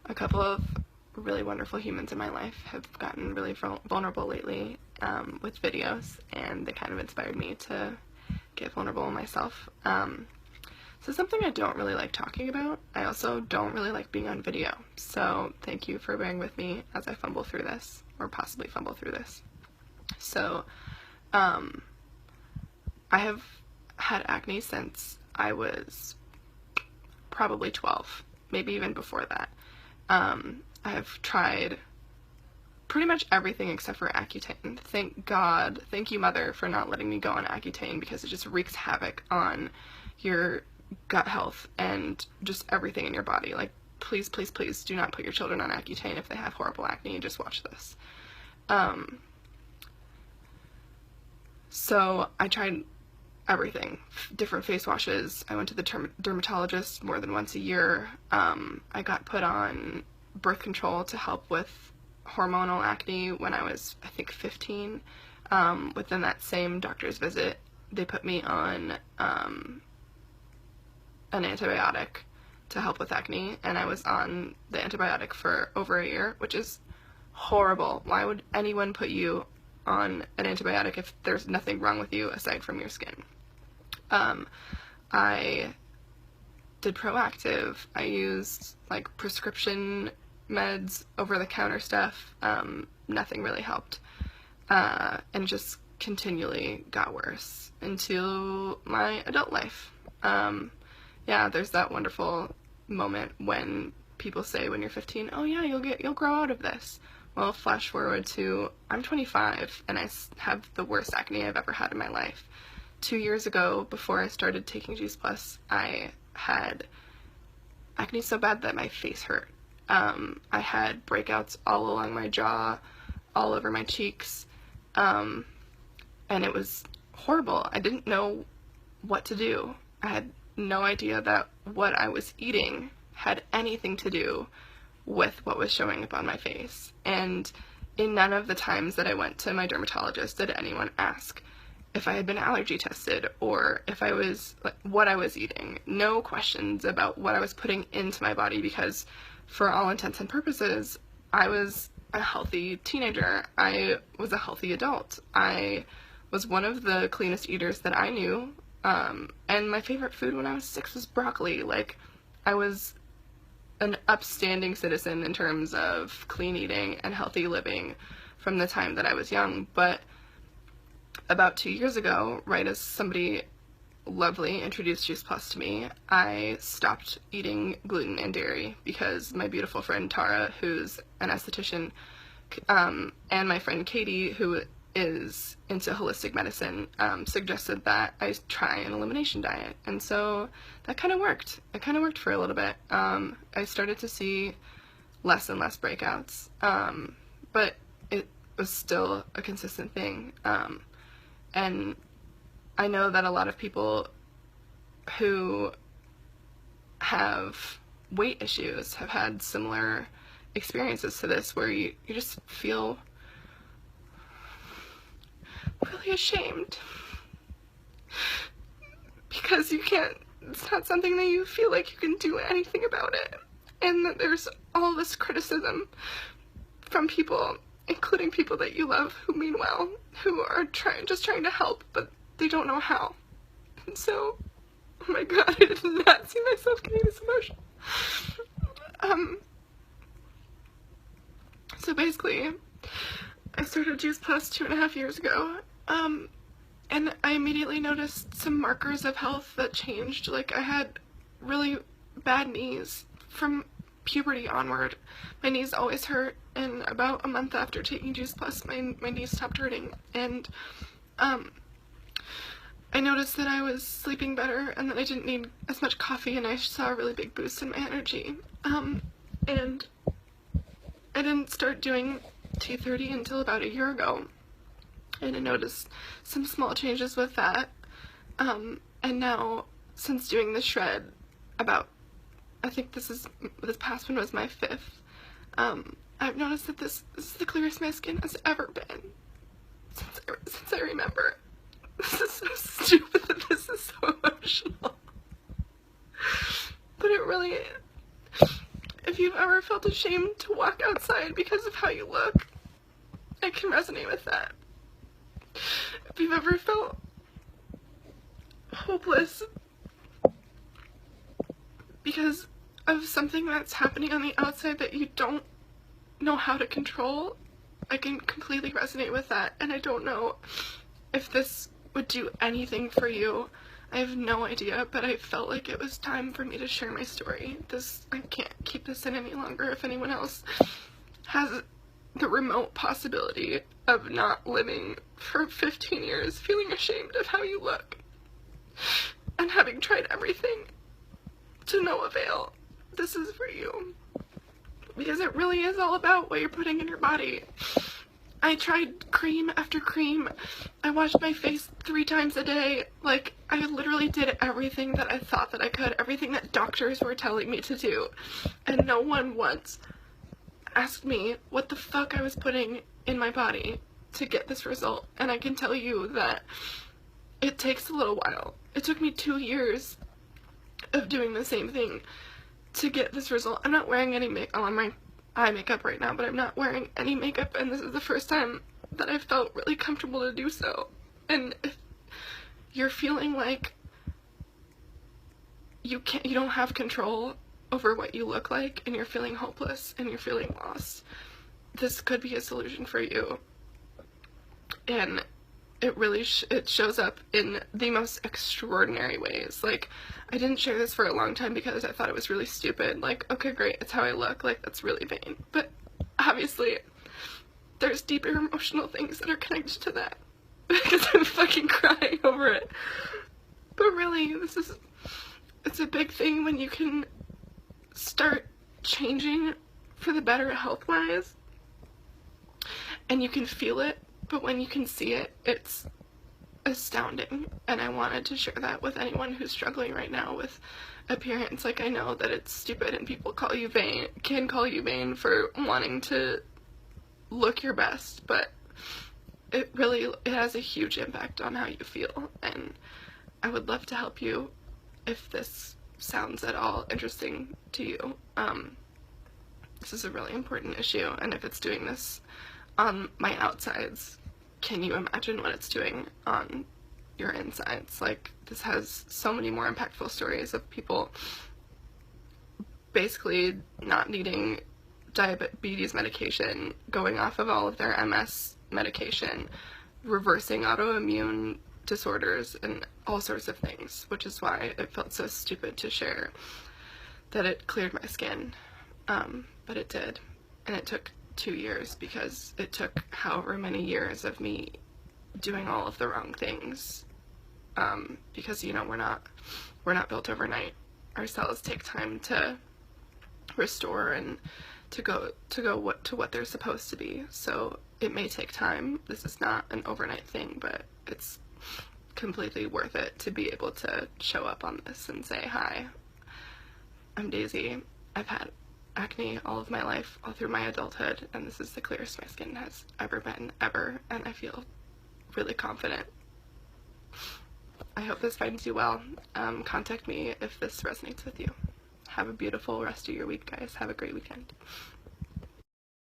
a couple of really wonderful humans in my life have gotten really vulnerable lately with videos, and they kind of inspired me to get vulnerable myself. So something I don't really like talking about. I also don't really like being on video. So thank you for bearing with me as I fumble through this, or possibly fumble through this. So, I have had acne since I was probably 12, maybe even before that. I have tried pretty much everything except for Accutane. Thank God, thank you, Mother, for not letting me go on Accutane, because it just wreaks havoc on your gut health and just everything in your body. Like, please, please, please do not put your children on Accutane if they have horrible acne. Just watch this. So I tried everything, different face washes. I went to the dermatologist more than once a year. I got put on birth control to help with hormonal acne when I was, I think, 15. Within that same doctor's visit, they put me on an antibiotic to help with acne, and I was on the antibiotic for over a year, which is horrible. Why would anyone put you on an antibiotic if there's nothing wrong with you aside from your skin? I did Proactive. I used like prescription meds, over-the-counter stuff. Nothing really helped, and just continually got worse into my adult life. Yeah, there's that wonderful moment when people say when you're 15, oh yeah, you'll grow out of this. Well, flash forward to, I'm 25, and I have the worst acne I've ever had in my life. 2 years ago, before I started taking Juice Plus, I had acne so bad that my face hurt. I had breakouts all along my jaw, all over my cheeks, and it was horrible. I didn't know what to do. I had no idea that what I was eating had anything to do with what was showing up on my face. And in none of the times that I went to my dermatologist did anyone ask if I had been allergy tested or if I was, like, what I was eating. No questions about what I was putting into my body, because for all intents and purposes, I was a healthy teenager. I was a healthy adult. I was one of the cleanest eaters that I knew. And my favorite food when I was 6 was broccoli. Like, I was an upstanding citizen in terms of clean eating and healthy living from the time that I was young. But about 2 years ago, right as somebody lovely introduced Juice Plus to me, I stopped eating gluten and dairy because my beautiful friend Tara, who's an esthetician, and my friend Katie, who is into holistic medicine, suggested that I try an elimination diet. And so that kind of worked. It kind of worked for a little bit. I started to see less and less breakouts, but it was still a consistent thing. And I know that a lot of people who have weight issues have had similar experiences to this, where you just feel really ashamed because it's not something that you feel like you can do anything about it, and that there's all this criticism from people, including people that you love who mean well, who are just trying to help, but they don't know how. And so, oh my god, I did not see myself getting this emotional. So basically, I started Juice Plus 2.5 years ago, and I immediately noticed some markers of health that changed. Like, I had really bad knees from puberty onward. My knees always hurt, and about a month after taking Juice Plus, my knees stopped hurting, and I noticed that I was sleeping better, and that I didn't need as much coffee, and I saw a really big boost in my energy. And I didn't start doing T30 until about a year ago, and I noticed some small changes with that. And now, since doing the shred, I think this past one was my 5th, I've noticed that this is the clearest my skin has ever been since I remember. This is so stupid that this is so emotional. But it If you've ever felt ashamed to walk outside because of how you look, I can resonate with that. If you've ever felt hopeless because of something that's happening on the outside that you don't know how to control, I can completely resonate with that. And I don't know if this would do anything for you. I have no idea, but I felt like it was time for me to share my story. I can't keep this in any longer. If anyone else has the remote possibility of not living for 15 years feeling ashamed of how you look and having tried everything to no avail, this is for you. Because it really is all about what you're putting in your body. I tried cream after cream. I washed my face 3 times a day. Like, I literally did everything that I thought that I could, everything that doctors were telling me to do. And no one once asked me what the fuck I was putting in my body to get this result. And I can tell you that it takes a little while. It took me 2 years of doing the same thing to get this result. I'm not wearing any makeup on my eye makeup right now, but I'm not wearing any makeup, and this is the first time that I felt really comfortable to do so. And if you're feeling like you don't have control over what you look like, and you're feeling hopeless and you're feeling lost, this could be a solution for you. And it really it shows up in the most extraordinary ways. Like, I didn't share this for a long time because I thought it was really stupid. Like, okay, great, it's how I look. Like, that's really vain. But obviously, there's deeper emotional things that are connected to that. Because I'm fucking crying over it. But really, it's a big thing when you can start changing for the better health-wise. And you can feel it. But when you can see it, it's astounding, and I wanted to share that with anyone who's struggling right now with appearance. Like, I know that it's stupid and people can call you vain for wanting to look your best, but it has a huge impact on how you feel, and I would love to help you if this sounds at all interesting to you. This is a really important issue, and if it's doing this on my outsides, can you imagine what it's doing on your insides? Like, this has so many more impactful stories of people basically not needing diabetes medication, going off of all of their MS medication, reversing autoimmune disorders, and all sorts of things, which is why it felt so stupid to share that it cleared my skin. But it did, and it took 2 years, because it took however many years of me doing all of the wrong things, because, you know, we're not built overnight. Our cells take time to restore and to go to what they're supposed to be, so it may take time. This is not an overnight thing, but it's completely worth it to be able to show up on this and say, hi, I'm Daisy. I've had acne all of my life, all through my adulthood, and this is the clearest my skin has ever been, ever, and I feel really confident. I hope this finds you well. Contact me if this resonates with you. Have a beautiful rest of your week, guys. Have a great weekend.